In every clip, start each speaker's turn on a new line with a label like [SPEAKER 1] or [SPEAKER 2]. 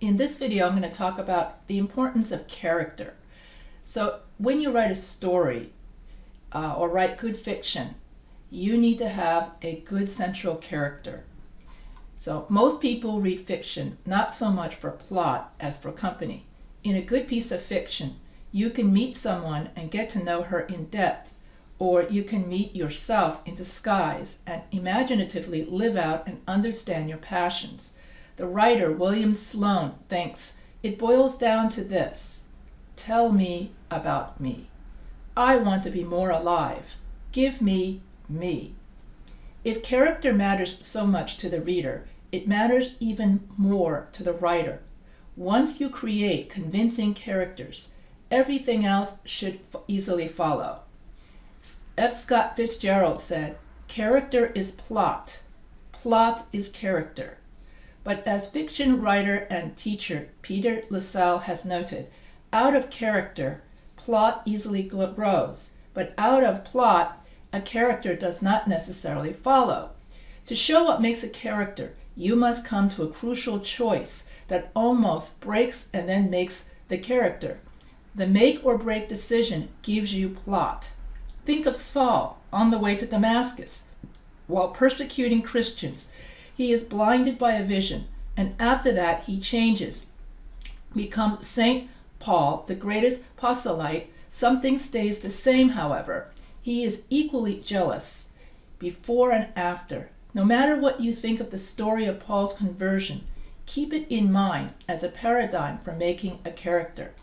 [SPEAKER 1] In this video, I'm going to talk about the importance of character. So when you write a story or write good fiction, you need to have a good central character. So most people read fiction not so much for plot as for company. In a good piece of fiction, you can meet someone and get to know her in depth, or you can meet yourself in disguise and imaginatively live out and understand your passions. The writer, William Sloane, thinks, it boils down to this: tell me about me. I want to be more alive. Give me me. If character matters so much to the reader, it matters even more to the writer. Once you create convincing characters, everything else should easily follow. F. Scott Fitzgerald said, "Character is plot. Plot is character." But as fiction writer and teacher Peter Lassalle has noted, out of character, plot easily grows, but out of plot, a character does not necessarily follow. To show what makes a character, you must come to a crucial choice that almost breaks and then makes the character. The make or break decision gives you plot. Think of Saul on the way to Damascus. While persecuting Christians, he is blinded by a vision, and after that he changes. Become Saint Paul, the greatest proselyte. Something stays the same, however. He is equally jealous before and after. No matter what you think of the story of Paul's conversion, keep it in mind as a paradigm for making a character.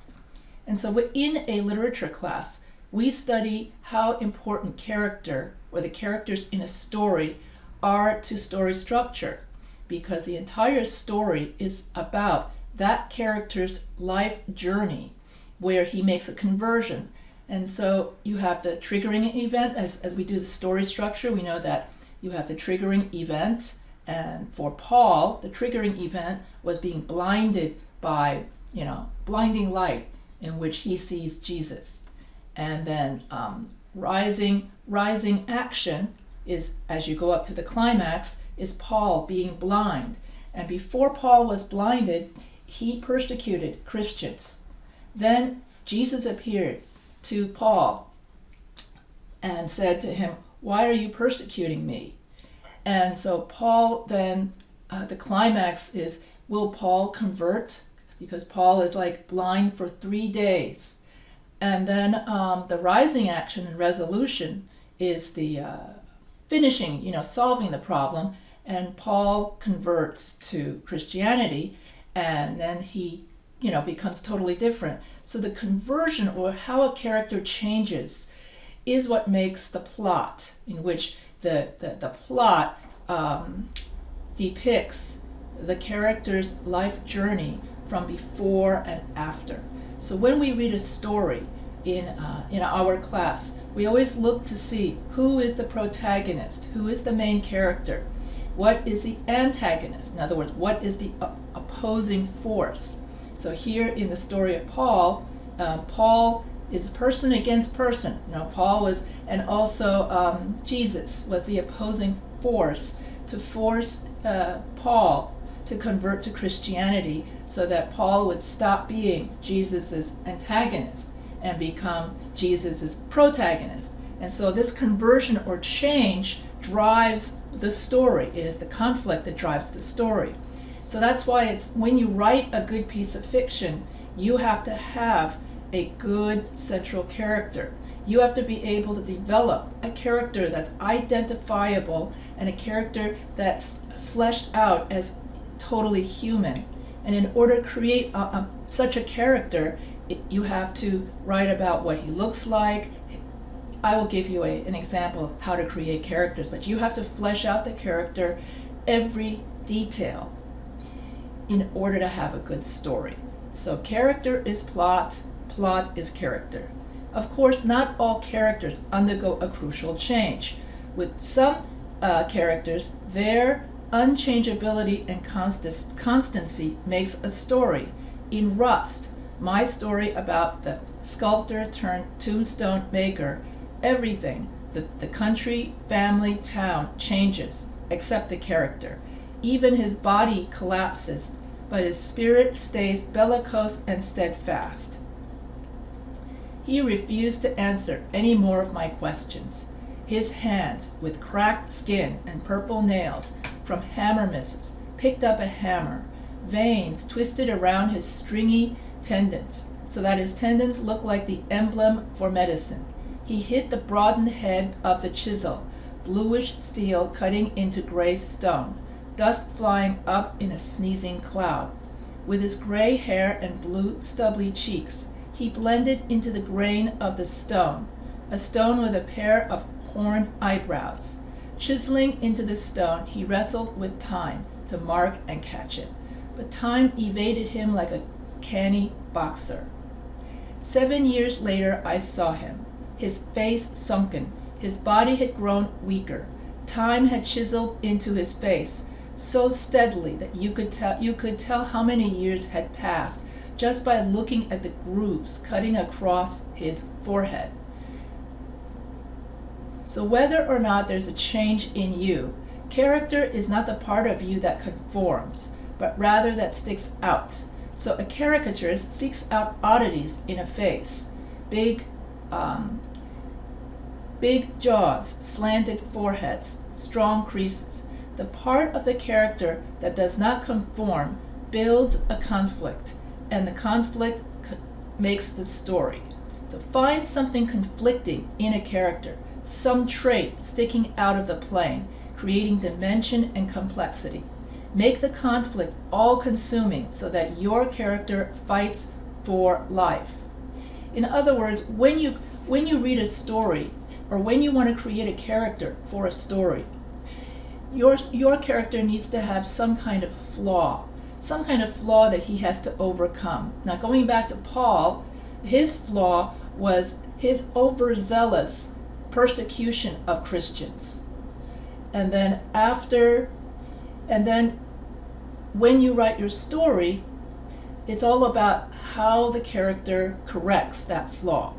[SPEAKER 1] And so within a literature class, we study how important character, or the characters in a story, are to story structure, because the entire story is about that character's life journey where he makes a conversion. And so you have the triggering event. As we do the story structure, we know that you have the triggering event, and for Paul, the triggering event was being blinded by, blinding light in which he sees Jesus. And then rising action is, as you go up to the climax, is Paul being blind. And before Paul was blinded, he persecuted Christians. Then Jesus appeared to Paul and said to him, "Why are you persecuting me?" And so Paul then, the climax is, will Paul convert? Because Paul is like blind for 3 days. And then the rising action and resolution is the finishing, solving the problem. And Paul converts to Christianity, and then he, becomes totally different. So the conversion, or how a character changes, is what makes the plot, in which the plot depicts the character's life journey from before and after. So when we read a story in our class, we always look to see who is the protagonist, who is the main character, what is the antagonist, in other words, what is the opposing force. So here in the story of Paul, Paul is person against person. Paul was, and also Jesus was the opposing force to force Paul to convert to Christianity, so that Paul would stop being Jesus's antagonist and become Jesus's protagonist. And so this conversion or change drives the story. It is the conflict that drives the story. So that's why it's, when you write a good piece of fiction, you have to have a good central character. You have to be able to develop a character that's identifiable and a character that's fleshed out as totally human. And in order to create such a character, you have to write about what he looks like. I will give you an example of how to create characters, but you have to flesh out the character, every detail, in order to have a good story. So character is plot, plot is character. Of course, not all characters undergo a crucial change. With some characters, their unchangeability and constancy makes a story. In Rust, my story about the sculptor turned tombstone maker, everything, the country, family, town changes, except the character. Even his body collapses, but his spirit stays bellicose and steadfast. He refused to answer any more of my questions. His hands, with cracked skin and purple nails from hammer misses, picked up a hammer. Veins twisted around his stringy tendons, so that his tendons looked like the emblem for medicine. He hit the broadened head of the chisel, bluish steel cutting into gray stone, dust flying up in a sneezing cloud. With his gray hair and blue stubbly cheeks, he blended into the grain of the stone, a stone with a pair of horned eyebrows. Chiseling into the stone, he wrestled with time to mark and catch it, but time evaded him like a canny boxer. 7 years later I saw him, his face sunken, his body had grown weaker. Time had chiseled into his face so steadily that you could tell how many years had passed just by looking at the grooves cutting across his forehead. So whether or not there's a change in you, character is not the part of you that conforms, but rather that sticks out. So a caricaturist seeks out oddities in a face, big jaws, slanted foreheads, strong creases. The part of the character that does not conform builds a conflict, and the conflict makes the story. So find something conflicting in a character, some trait sticking out of the plane, creating dimension and complexity. Make the conflict all-consuming so that your character fights for life. In other words, when you read a story, or when you want to create a character for a story, your character needs to have some kind of flaw that he has to overcome. Now, going back to Paul, his flaw was his overzealous persecution of Christians. And then when you write your story, it's all about how the character corrects that flaw.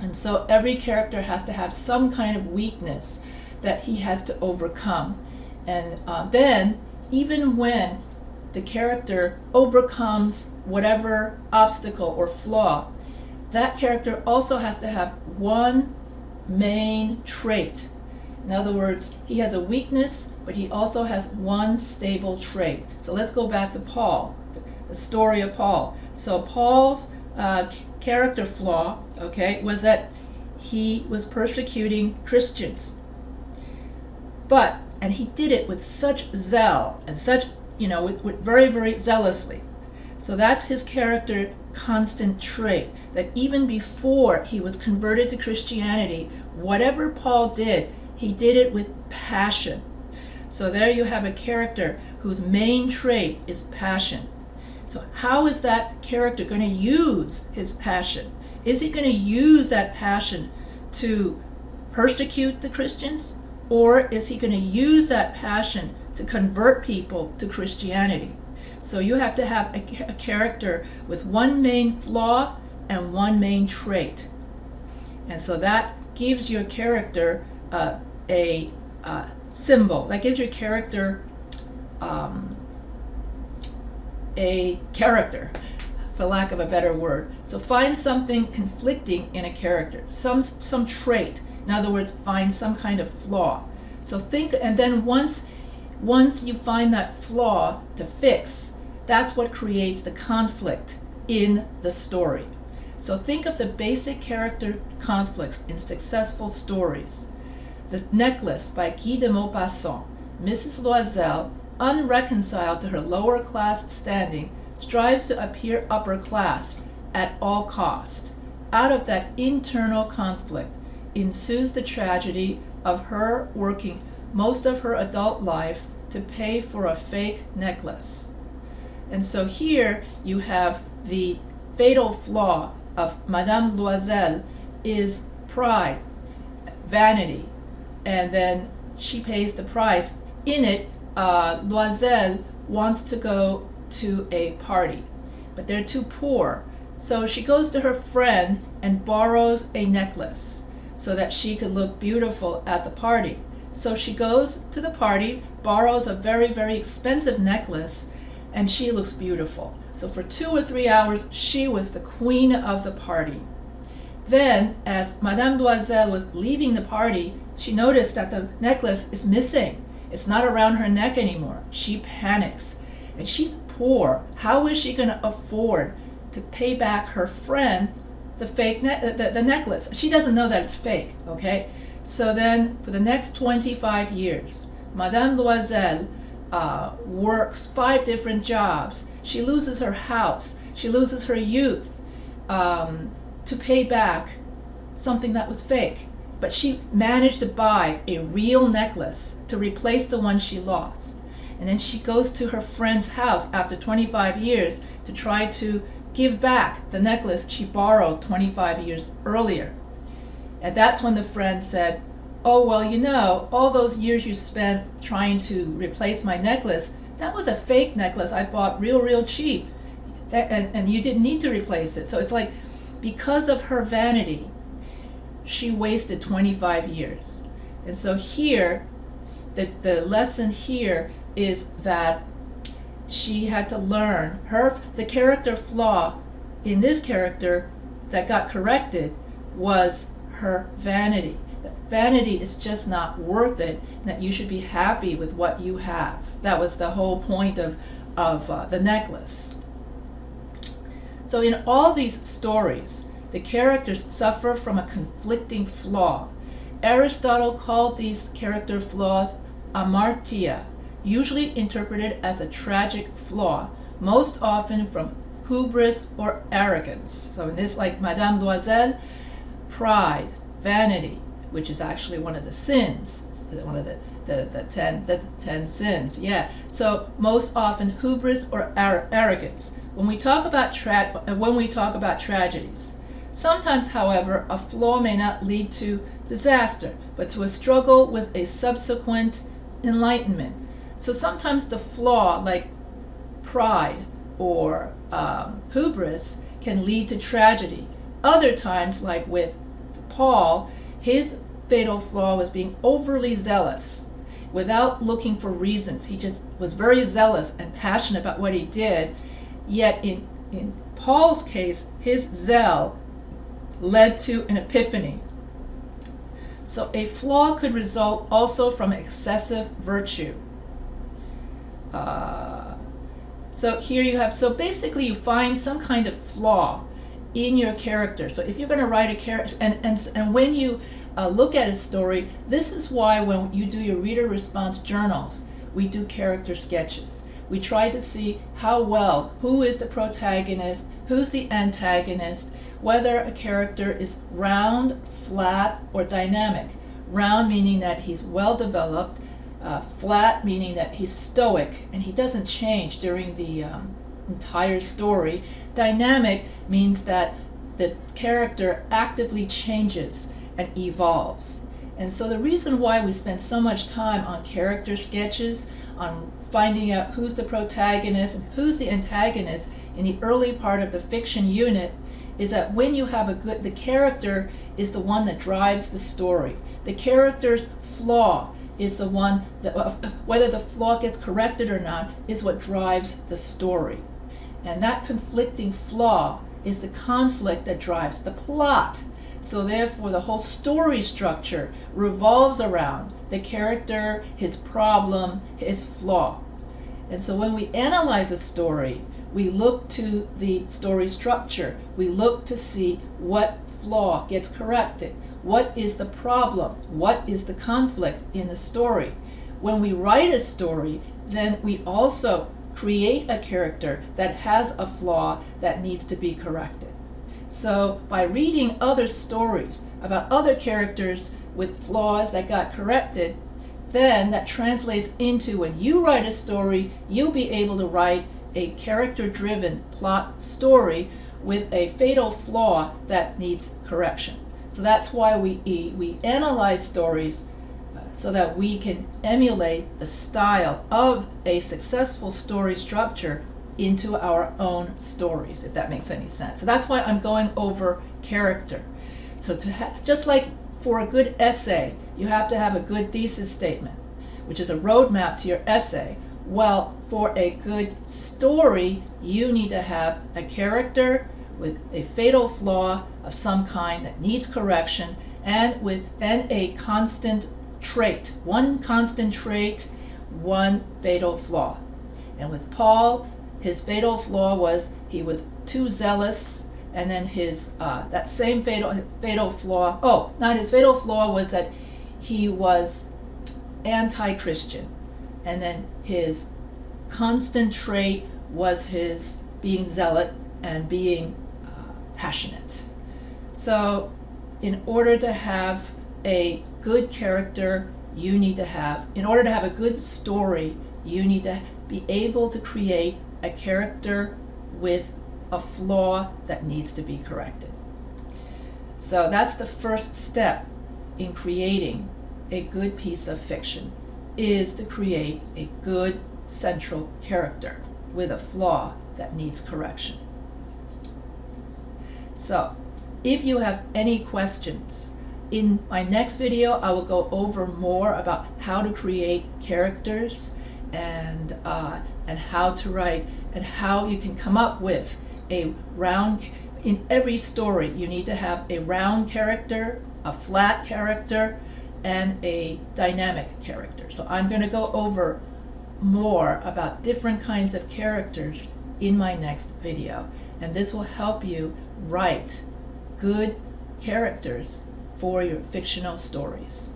[SPEAKER 1] And so every character has to have some kind of weakness that he has to overcome. And then, even when the character overcomes whatever obstacle or flaw, that character also has to have one main trait. In other words, he has a weakness, but he also has one stable trait. So let's go back to Paul, the story of Paul. So Paul's character flaw, was that he was persecuting Christians. And he did it with such zeal and such, with very, very zealously. So that's his character constant trait, that even before he was converted to Christianity, whatever Paul did, he did it with passion. So there you have a character whose main trait is passion. So how is that character going to use his passion? Is he going to use that passion to persecute the Christians? Or is he going to use that passion to convert people to Christianity? So you have to have a character with one main flaw and one main trait. And so that gives your character a symbol. That gives your character a character, for lack of a better word. So find something conflicting in a character, some trait. In other words, find some kind of flaw. So think, and then once you find that flaw to fix, that's what creates the conflict in the story. So think of the basic character conflicts in successful stories. The Necklace by Guy de Maupassant. Mrs. Loisel, unreconciled to her lower class standing, strives to appear upper class at all cost. Out of that internal conflict ensues the tragedy of her working most of her adult life to pay for a fake necklace. And so here you have the fatal flaw of Madame Loisel is pride, vanity, and then she pays the price. In it, Loisel wants to go to a party, but they're too poor. So she goes to her friend and borrows a necklace so that she could look beautiful at the party. So she goes to the party, borrows a very, very expensive necklace, and she looks beautiful. So for 2 or 3 hours, she was the queen of the party. Then, as Madame Loisel was leaving the party, she noticed that the necklace is missing. It's not around her neck anymore. She panics. And she's poor. How is she going to afford to pay back her friend the fake the necklace? She doesn't know that it's fake, okay? So then, for the next 25 years, Madame Loisel works 5 different jobs. She loses her house. She loses her youth to pay back something that was fake. But she managed to buy a real necklace to replace the one she lost. And then she goes to her friend's house after 25 years to try to give back the necklace she borrowed 25 years earlier. And that's when the friend said, "Oh, well, you know, all those years you spent trying to replace my necklace, that was a fake necklace I bought real cheap. And you didn't need to replace it." So it's like, because of her vanity, she wasted 25 years. And so here, the lesson here is that she had to learn the character flaw in this character that got corrected was her vanity. That vanity is just not worth it, and that you should be happy with what you have. That was the whole point of the necklace. So in all these stories, the characters suffer from a conflicting flaw. Aristotle called these character flaws amartia, usually interpreted as a tragic flaw, most often from hubris or arrogance. So in this, like Madame Loisel, pride, vanity, which is actually one of the sins, one of the 10 sins. Yeah. So most often hubris or arrogance. When we talk about tragedies, sometimes, however, a flaw may not lead to disaster, but to a struggle with a subsequent enlightenment. So sometimes the flaw, like pride or hubris, can lead to tragedy. Other times, like with Paul, his fatal flaw was being overly zealous without looking for reasons. He just was very zealous and passionate about what he did. Yet in Paul's case, his zeal led to an epiphany. So a flaw could result also from excessive virtue. So here you have, so basically you find some kind of flaw in your character. So if you're going to write a character, and when you look at a story, this is why when you do your reader response journals, we do character sketches. We try to see who is the protagonist, who's the antagonist, whether a character is round, flat, or dynamic. Round meaning that he's well developed, flat meaning that he's stoic and he doesn't change during the entire story. Dynamic means that the character actively changes and evolves. And so the reason why we spend so much time on character sketches, on finding out who's the protagonist and who's the antagonist in the early part of the fiction unit, is that when you have the character is the one that drives the story. The character's flaw is the one that, whether the flaw gets corrected or not, is what drives the story. And that conflicting flaw is the conflict that drives the plot. So therefore, the whole story structure revolves around the character, his problem, his flaw. And so when we analyze a story, we look to the story structure. We look to see what flaw gets corrected. What is the problem? What is the conflict in the story? When we write a story, then we also create a character that has a flaw that needs to be corrected. So by reading other stories about other characters with flaws that got corrected, then that translates into, when you write a story, you'll be able to write a character-driven plot story with a fatal flaw that needs correction. So that's why we analyze stories so that we can emulate the style of a successful story structure into our own stories, if that makes any sense. So that's why I'm going over character. So just like for a good essay, you have to have a good thesis statement, which is a roadmap to your essay. Well, for a good story, you need to have a character with a fatal flaw of some kind that needs correction, and a constant trait. One constant trait, one fatal flaw. And with Paul, his fatal flaw was he was too zealous, and then his that same fatal flaw. Oh, not his fatal flaw was that he was anti-Christian, and then his constant trait was his being zealot and being passionate. So, in order to have a good character, in order to have a good story, you need to be able to create a character with a flaw that needs to be corrected. So that's the first step in creating a good piece of fiction, is to create a good central character with a flaw that needs correction. So, if you have any questions, in my next video I will go over more about how to create characters and how to write and how you can come up with a round. In every story you need to have a round character, a flat character, and a dynamic character. So I'm going to go over more about different kinds of characters in my next video, and this will help you write good characters for your fictional stories.